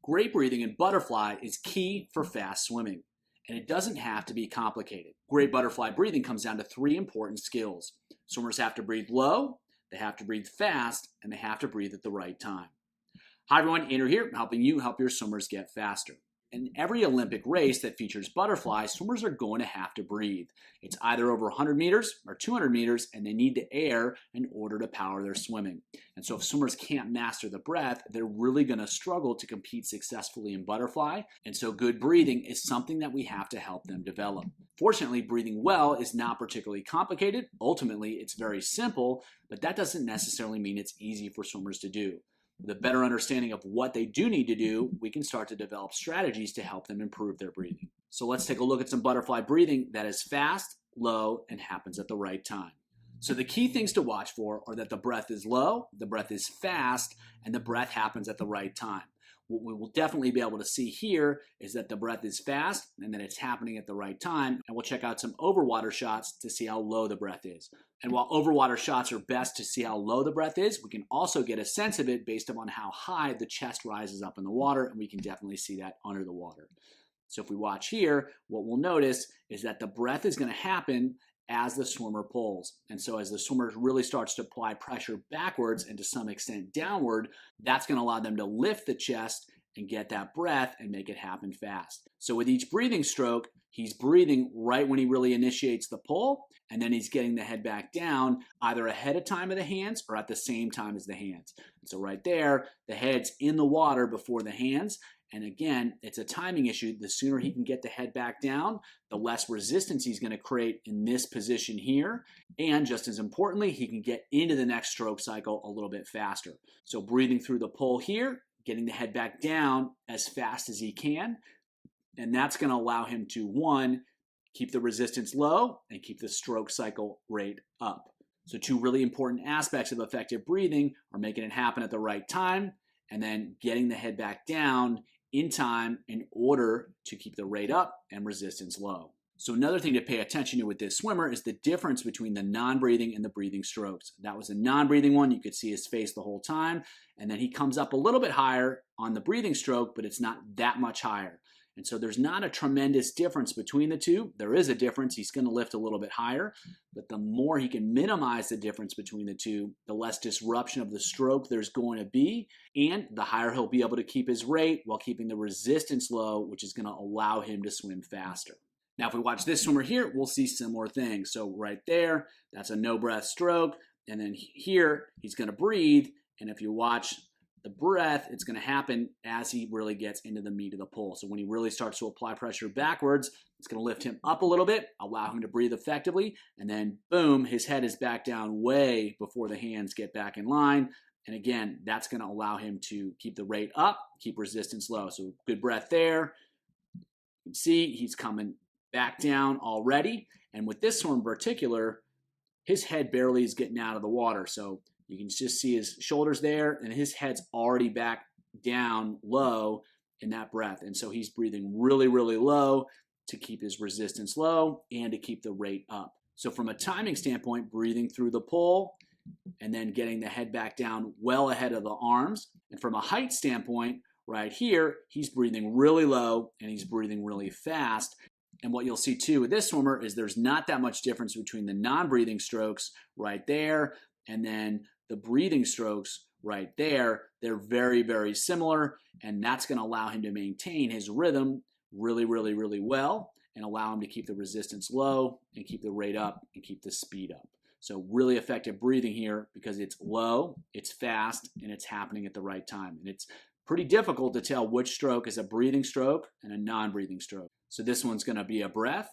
Great breathing in butterfly is key for fast swimming, and it doesn't have to be complicated. Great butterfly breathing comes down to three important skills. Swimmers have to breathe low, they have to breathe fast, and they have to breathe at the right time. Hi everyone, Andrew here, helping you help your swimmers get faster. In every Olympic race that features butterflies, swimmers are going to have to breathe. It's either over 100 meters or 200 meters, and they need the air in order to power their swimming. And so if swimmers can't master the breath, they're really going to struggle to compete successfully in butterfly. And so good breathing is something that we have to help them develop. Fortunately, breathing well is not particularly complicated. Ultimately, it's very simple, but that doesn't necessarily mean it's easy for swimmers to do. With a better understanding of what they do need to do, we can start to develop strategies to help them improve their breathing. So let's take a look at some butterfly breathing that is fast, low, and happens at the right time. So the key things to watch for are that the breath is low, the breath is fast, and the breath happens at the right time. What we will definitely be able to see here is that the breath is fast and that it's happening at the right time. And we'll check out some overwater shots to see how low the breath is. And while overwater shots are best to see how low the breath is, we can also get a sense of it based upon how high the chest rises up in the water, and we can definitely see that under the water. So if we watch here, what we'll notice is that the breath is going to happen as the swimmer pulls. And so as the swimmer really starts to apply pressure backwards and to some extent downward, that's going to allow them to lift the chest and get that breath and make it happen fast. So with each breathing stroke, he's breathing right when he really initiates the pull, and then he's getting the head back down either ahead of time of the hands or at the same time as the hands. And so right there, the head's in the water before the hands. And again, it's a timing issue. The sooner he can get the head back down, the less resistance he's going to create in this position here. And just as importantly, he can get into the next stroke cycle a little bit faster. So breathing through the pull here, getting the head back down as fast as he can. And that's going to allow him to, one, keep the resistance low and keep the stroke cycle rate up. So two really important aspects of effective breathing are making it happen at the right time and then getting the head back down in time in order to keep the rate up and resistance low. So another thing to pay attention to with this swimmer is the difference between the non-breathing and the breathing strokes. That was a non-breathing one. You could see his face the whole time. And then he comes up a little bit higher on the breathing stroke, but it's not that much higher. And so there's not a tremendous difference between the two. There is a difference. He's going to lift a little bit higher, but the more he can minimize the difference between the two, the less disruption of the stroke there's going to be, and the higher he'll be able to keep his rate while keeping the resistance low, which is going to allow him to swim faster. Now, if we watch this swimmer here, we'll see similar things. So right there, that's a no breath stroke. And then here, he's going to breathe. And if you watch the breath, it's going to happen as he really gets into the meat of the pull. So when he really starts to apply pressure backwards, it's going to lift him up a little bit, allow him to breathe effectively, and then boom, his head is back down way before the hands get back in line. And again, that's going to allow him to keep the rate up, keep resistance low. So good breath there. You can see he's coming back down already. And with this one in particular, his head barely is getting out of the water. So you can just see his shoulders there, and his head's already back down low in that breath. And so he's breathing really, really low to keep his resistance low and to keep the rate up. So from a timing standpoint, breathing through the pull and then getting the head back down well ahead of the arms. And from a height standpoint, right here, he's breathing really low and he's breathing really fast. And what you'll see too with this swimmer is there's not that much difference between the non-breathing strokes right there and then the breathing strokes right there. They're very, very similar, and that's going to allow him to maintain his rhythm really, really, really well and allow him to keep the resistance low and keep the rate up and keep the speed up. So really effective breathing here because it's low, it's fast, and it's happening at the right time. And it's pretty difficult to tell which stroke is a breathing stroke and a non-breathing stroke. So this one's going to be a breath.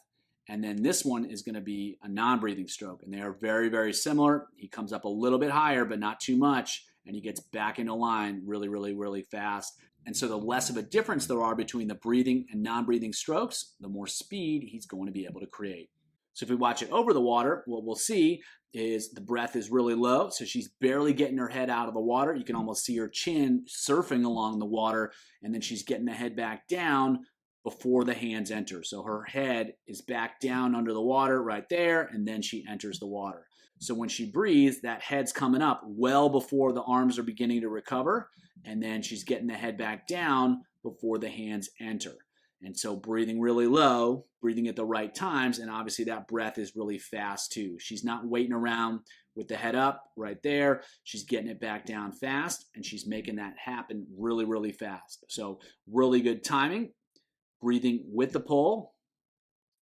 And then this one is going to be a non-breathing stroke. And they are very, very similar. He comes up a little bit higher, but not too much. And he gets back into line really, really, really fast. And so the less of a difference there are between the breathing and non-breathing strokes, the more speed he's going to be able to create. So if we watch it over the water, what we'll see is the breath is really low. So she's barely getting her head out of the water. You can almost see her chin surfing along the water. And then she's getting the head back down before the hands enter. So her head is back down under the water right there, and then she enters the water. So when she breathes, that head's coming up well before the arms are beginning to recover, and then she's getting the head back down before the hands enter. And so breathing really low, breathing at the right times, and obviously that breath is really fast too. She's not waiting around with the head up right there. She's getting it back down fast, and she's making that happen really, really fast. So really good timing. Breathing with the pull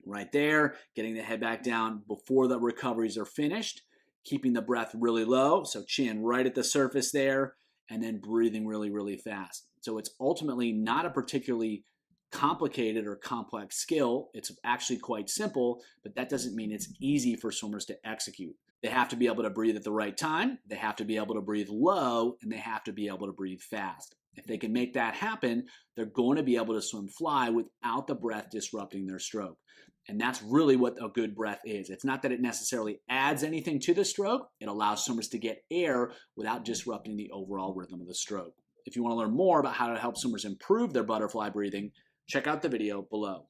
right there, getting the head back down before the recoveries are finished, keeping the breath really low, so chin right at the surface there, and then breathing really, really fast. So it's ultimately not a particularly complicated or complex skill. It's actually quite simple, but that doesn't mean it's easy for swimmers to execute. They have to be able to breathe at the right time, they have to be able to breathe low, and they have to be able to breathe fast. If they can make that happen, they're going to be able to swim fly without the breath disrupting their stroke. And that's really what a good breath is. It's not that it necessarily adds anything to the stroke. It allows swimmers to get air without disrupting the overall rhythm of the stroke. If you want to learn more about how to help swimmers improve their butterfly breathing, check out the video below.